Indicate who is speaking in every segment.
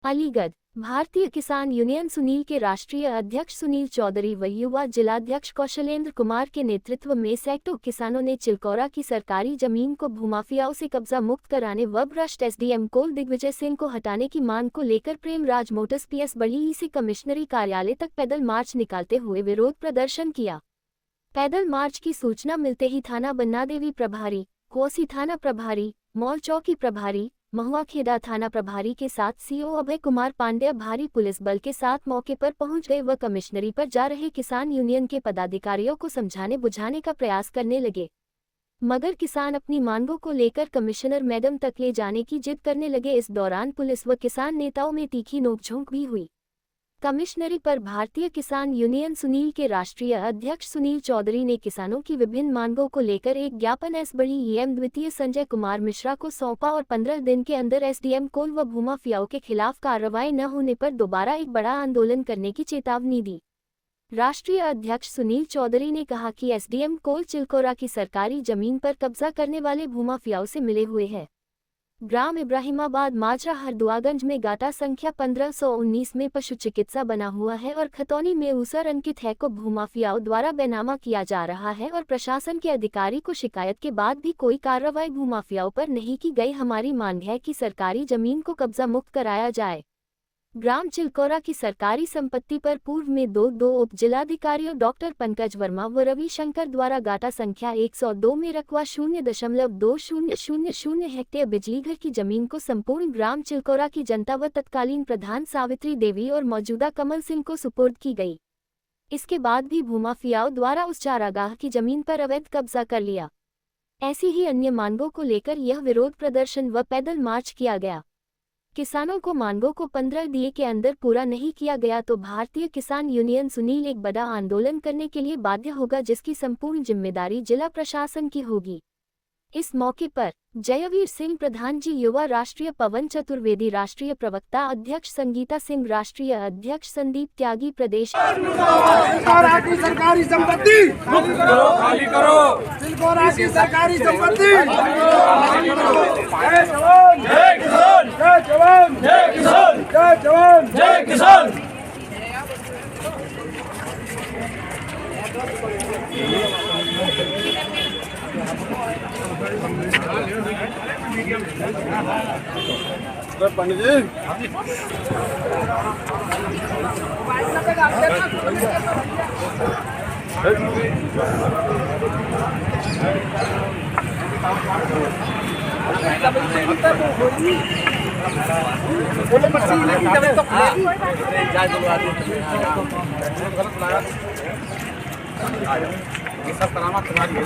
Speaker 1: अलीगढ़ भारतीय किसान यूनियन सुनील के राष्ट्रीय अध्यक्ष सुनील चौधरी व युवा जिलाध्यक्ष कौशलेंद्र कुमार के नेतृत्व में सैकड़ों किसानों ने चिलकोरा की सरकारी जमीन को भूमाफियाओं से कब्जा मुक्त कराने व भ्रष्ट एसडीएम कोल दिग्विजय सिंह को हटाने की मांग को लेकर प्रेमराज मोटर्स पीएस बड़ी से कमिश्नरी कार्यालय तक पैदल मार्च निकालते हुए विरोध प्रदर्शन किया। पैदल मार्च की सूचना मिलते ही थाना बन्नादेवी प्रभारी, कोसी थाना प्रभारी, मॉल चौकी प्रभारी, महुआखेड़ा थाना प्रभारी के साथ सीओ अभय कुमार पांड्या भारी पुलिस बल के साथ मौके पर पहुंच गए व कमिश्नरी पर जा रहे किसान यूनियन के पदाधिकारियों को समझाने बुझाने का प्रयास करने लगे, मगर किसान अपनी मांगों को लेकर कमिश्नर मैडम तक ले जाने की जिद करने लगे। इस दौरान पुलिस व किसान नेताओं में तीखी नोकझोंक भी हुई। कमिश्नरी पर भारतीय किसान यूनियन सुनील के राष्ट्रीय अध्यक्ष सुनील चौधरी ने किसानों की विभिन्न मांगों को लेकर एक ज्ञापन एस बड़ी ईएम द्वितीय संजय कुमार मिश्रा को सौंपा और 15 दिन के अंदर एसडीएम कोल व भूमाफियाओं के खिलाफ कार्रवाई न होने पर दोबारा एक बड़ा आंदोलन करने की चेतावनी दी। राष्ट्रीय अध्यक्ष सुनील चौधरी ने कहा कि एसडीएम कोल चिलकोरा की सरकारी जमीन पर कब्जा करने वाले भूमाफियाओं से मिले हुए हैं। ग्राम इब्राहिमाबाद माजरा हरदुआगंज में गाटा संख्या 1519 में पशु चिकित्सा बना हुआ है और खतौनी में ऊसर अंकित है को भूमाफियाओं द्वारा बेनामा किया जा रहा है और प्रशासन के अधिकारी को शिकायत के बाद भी कोई कार्रवाई भूमाफियाओं पर नहीं की गई। हमारी मांग है कि सरकारी जमीन को कब्जा मुक्त कराया जाए। ग्राम चिलकोरा की सरकारी संपत्ति पर पूर्व में दो उप जिलाधिकारियों डॉक्टर पंकज वर्मा व रविशंकर द्वारा गाटा संख्या 102 में रकवा 0.2000 हेक्टेयर बिजलीघर की जमीन को संपूर्ण ग्राम चिलकोरा की जनता व तत्कालीन प्रधान सावित्री देवी और मौजूदा कमल सिंह को सुपुर्द की गई। इसके बाद भी भूमाफियाओं द्वारा उस चारागाह की जमीन पर अवैध कब्जा कर लिया। ऐसी ही अन्य मांगों को लेकर यह विरोध प्रदर्शन व पैदल मार्च किया गया। किसानों को मांगों को 15 दिन के अंदर पूरा नहीं किया गया तो भारतीय किसान यूनियन सुनील एक बड़ा आंदोलन करने के लिए बाध्य होगा, जिसकी संपूर्ण जिम्मेदारी जिला प्रशासन की होगी। इस मौके पर जयवीर सिंह प्रधान जी युवा राष्ट्रीय, पवन चतुर्वेदी राष्ट्रीय प्रवक्ता अध्यक्ष, संगीता सिंह राष्ट्रीय अध्यक्ष, संदीप त्यागी प्रदेश।
Speaker 2: सरकारी संपत्ति खाली करो, चिलकोरा की सरकारी संपत्ति। जय जवान जय किसान, जय जवान जय किसान, जय जवान जय किसान। पंडित जी ये सब करामात तुम्हारी है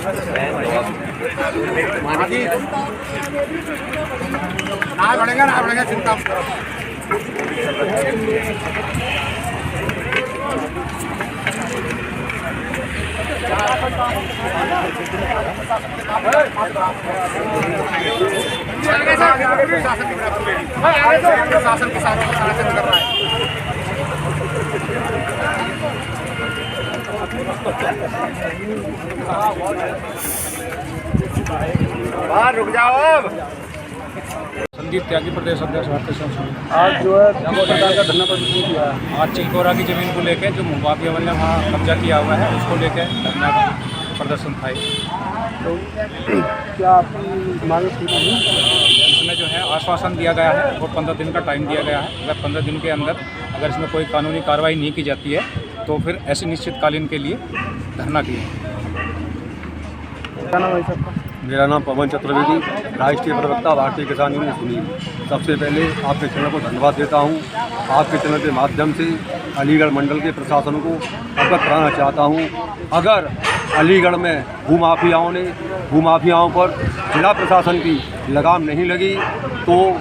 Speaker 2: ना बढ़ेगा चिंता मत करो। शासन के साथ कर रहा है। बाहर रुक जाओ। अब
Speaker 3: संदीप त्यागी प्रदेश अध्यक्ष भारतीय किसान यूनियन।
Speaker 2: आज जो है सरकार का धरना प्रदर्शन किया है।
Speaker 3: आज चिलकोरा की जमीन को लेकर जो भूमाफिया ने वहाँ कब्जा किया हुआ है उसको लेकर धरना प्रदर्शन था।
Speaker 2: तो क्या आपकी मांग नहीं?
Speaker 3: इसमें जो है आश्वासन दिया गया है और 15 दिन का टाइम दिया गया है। अगर 15 दिन के अंदर अगर इसमें कोई कानूनी कार्रवाई नहीं की जाती है तो फिर ऐसे निश्चितकालीन के लिए धरना किया।
Speaker 2: क्या नाम है सबका?
Speaker 4: मेरा नाम पवन चतुर्वेदी, राष्ट्रीय प्रवक्ता भारतीय किसान यूनियन सुनील। सबसे पहले आपके चैनल को धन्यवाद देता हूं। आपके चैनल के माध्यम से अलीगढ़ मंडल के प्रशासन को अवगत कराना चाहता हूं। अगर अलीगढ़ में भूमाफियाओं पर जिला प्रशासन की लगाम नहीं लगी तो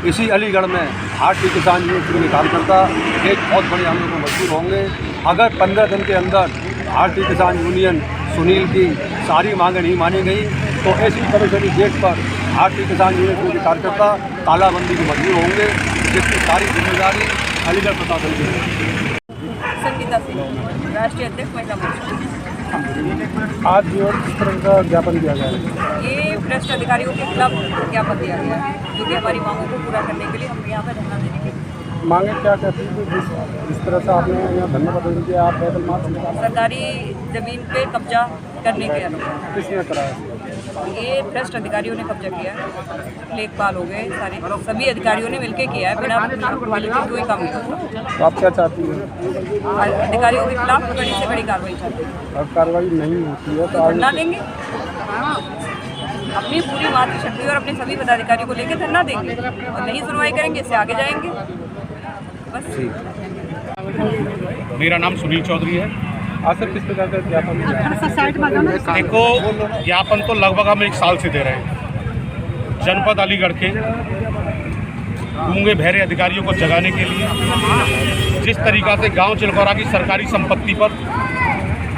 Speaker 4: इसी अलीगढ़ में भारतीय किसान यूनियन के कार्यकर्ता एक बहुत बड़े हमले को मजबूर होंगे। अगर 15 दिन के अंदर भारतीय किसान यूनियन सुनील की सारी मांगें नहीं मानी गई तो ऐसी कमिश्नरी गेट पर भारतीय किसान यूनियन के कार्यकर्ता तालाबंदी को मजबूर होंगे, जिसकी सारी जिम्मेदारी अलीगढ़ प्रशासन की है।
Speaker 5: संगीता सिंह राष्ट्रीय अध्यक्ष महिला मोर्चा।
Speaker 2: आज जो किस तरह का ज्ञापन दिया गया है?
Speaker 5: ये भ्रष्ट अधिकारियों के खिलाफ ज्ञापन दिया गया है, जो कि हमारी मांगों को पूरा करने के लिए हम यहाँ पर धरना देने के
Speaker 6: मांगे क्या कहती है? जिस तरह से आपने यहाँ धरना प्रदर्शन किया, आप पैदल मार्च निकाला,
Speaker 5: सरकारी जमीन पे कब्जा करने के आरोप
Speaker 6: किसने कराया?
Speaker 5: ये भ्रष्ट अधिकारियों ने कब्जा किया है। लेखपाल हो गए सारे, सभी अधिकारियों ने मिलकर किया है, बिना मिलकर कोई काम नहीं होता।
Speaker 6: तो आप क्या चाहती हैं?
Speaker 5: अधिकारियों के खिलाफ कड़ी से कड़ी कार्रवाई चाहते हैं।
Speaker 6: अब कार्रवाई नहीं होती है तो
Speaker 5: धरना
Speaker 6: आगे
Speaker 5: देंगे, अपनी पूरी मातृशक्ति और अपने सभी पदाधिकारियों को लेकर धरना देंगे, और नहीं सुनवाई करेंगे इससे आगे जाएंगे बस।
Speaker 7: मेरा नाम सुनील चौधरी है।
Speaker 6: आज सर किस प्रकार का ज्ञापन दिया?
Speaker 7: देखो, ज्ञापन तो लगभग हम 1 साल से दे रहे हैं। जनपद अलीगढ़ के गूंगे बहरे अधिकारियों को जगाने के लिए जिस तरीका से गांव चिलखोरा की सरकारी संपत्ति पर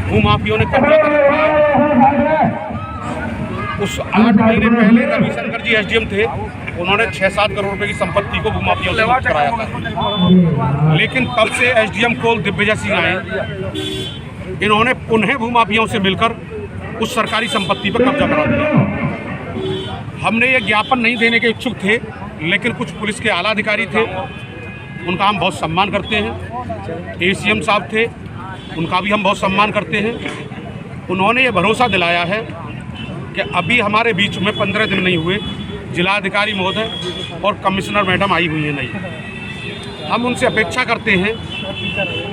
Speaker 7: भूमाफियों ने कब्जा कर रखा है, उस 8 महीने पहले रविशंकर जी एसडीएम थे, उन्होंने 6-7 करोड़ रुपए की संपत्ति को भूमाफियों से मुक्त कराया था। लेकिन तब से एसडीएम कोल दिग्विजय सिंह आए, इन्होंने पुनः भूमाफियों से मिलकर उस सरकारी संपत्ति पर कब्जा करा दिया। हमने ये ज्ञापन नहीं देने के इच्छुक थे, लेकिन कुछ पुलिस के आला अधिकारी थे, उनका हम बहुत सम्मान करते हैं। एसीएम साहब थे, उनका भी हम बहुत सम्मान करते हैं। उन्होंने ये भरोसा दिलाया है कि अभी हमारे बीच में 15 दिन नहीं हुए, जिलाधिकारी महोदय और कमिश्नर मैडम आई हुई हैं नहीं। हम उनसे अपेक्षा करते हैं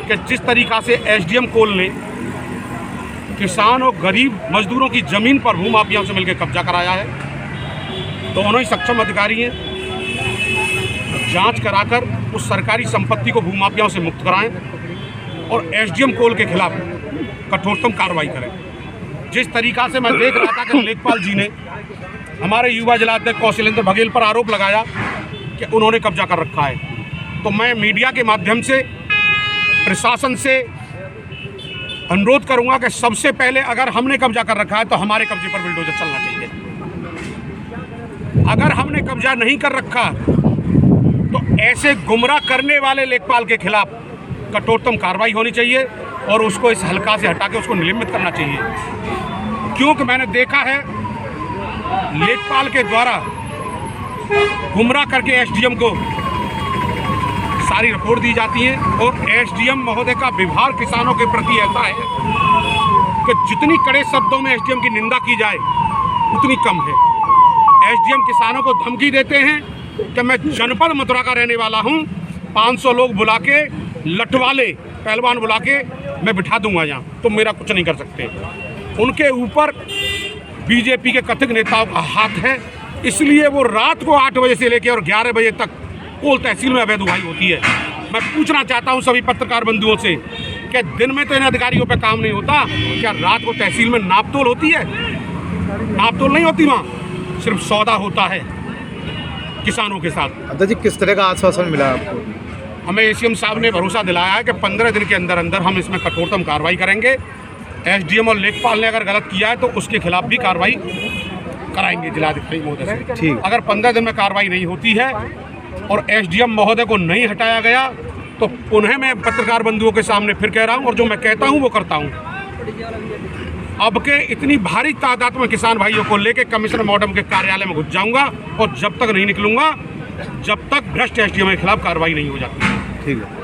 Speaker 7: कि जिस तरीक़ा से एसडीएम कोल ने किसान और गरीब मजदूरों की ज़मीन पर भूमाफियाओं से मिलकर कब्जा कराया है, दोनों ही सक्षम अधिकारी हैं, जांच कराकर उस सरकारी संपत्ति को भूमाफियाओं से मुक्त कराएं और एसडीएम कोल के खिलाफ कठोरतम कार्रवाई करें। जिस तरीक़ा से मैं देख रहा था कि लेखपाल जी ने हमारे युवा जिलाध्यक्ष कौशलेंद्र बघेल पर आरोप लगाया कि उन्होंने कब्जा कर रखा है, तो मैं मीडिया के माध्यम से प्रशासन से अनुरोध करूंगा कि सबसे पहले अगर हमने कब्जा कर रखा है तो हमारे कब्जे पर बुलडोजर चलना चाहिए। अगर हमने कब्जा नहीं कर रखा तो ऐसे गुमराह करने वाले लेखपाल के खिलाफ कठोरतम कार्रवाई होनी चाहिए और उसको इस हल्का से हटा के उसको निलंबित करना चाहिए। क्योंकि मैंने देखा है लेखपाल के द्वारा गुमराह करके एसडीएम को सारी रिपोर्ट दी जाती है और एसडीएम महोदय का व्यवहार किसानों के प्रति ऐसा है कि जितनी कड़े शब्दों में एसडीएम की निंदा की जाए उतनी कम है। एसडीएम किसानों को धमकी देते हैं कि मैं जनपद मथुरा का रहने वाला हूं, 500 लोग बुला के लठवाले पहलवान बुला के मैं बिठा दूंगा यहाँ, तो मेरा कुछ नहीं कर सकते। उनके ऊपर बीजेपी के कथित नेताओं का हाथ है, इसलिए वो रात को 8 बजे से लेकर और 11 बजे तक कोल तहसील में अवैध उगाही होती है। मैं पूछना चाहता हूं सभी पत्रकार बंधुओं से कि दिन में तो इन अधिकारियों पे काम नहीं होता, क्या रात को तहसील में नापतोल होती है? नापतोल नहीं होती, वहाँ सिर्फ सौदा होता है किसानों के साथ।
Speaker 8: अध्यक्ष जी, किस तरह का आश्वासन मिला आपको?
Speaker 7: हमें एसीएम साहब ने भरोसा दिलाया है कि 15 दिन के अंदर अंदर हम इसमें कठोरतम कार्रवाई करेंगे। एसडीएम और लेखपाल ने अगर गलत किया है तो उसके खिलाफ भी कार्रवाई कराएंगे जिलाधिकारी महोदय से।
Speaker 8: ठीक।
Speaker 7: अगर 15 दिन में कार्रवाई नहीं होती है और एसडीएम महोदय को नहीं हटाया गया तो पुनः मैं पत्रकार बंधुओं के सामने फिर कह रहा हूं और जो मैं कहता हूं वो करता हूं। अब के इतनी भारी तादाद में किसान भाइयों को लेकर कमिश्नर मैडम के कार्यालय में घुस जाऊंगा और जब तक नहीं निकलूंगा जब तक भ्रष्ट एसडीएम के खिलाफ कार्रवाई नहीं हो जाती।
Speaker 8: ठीक है।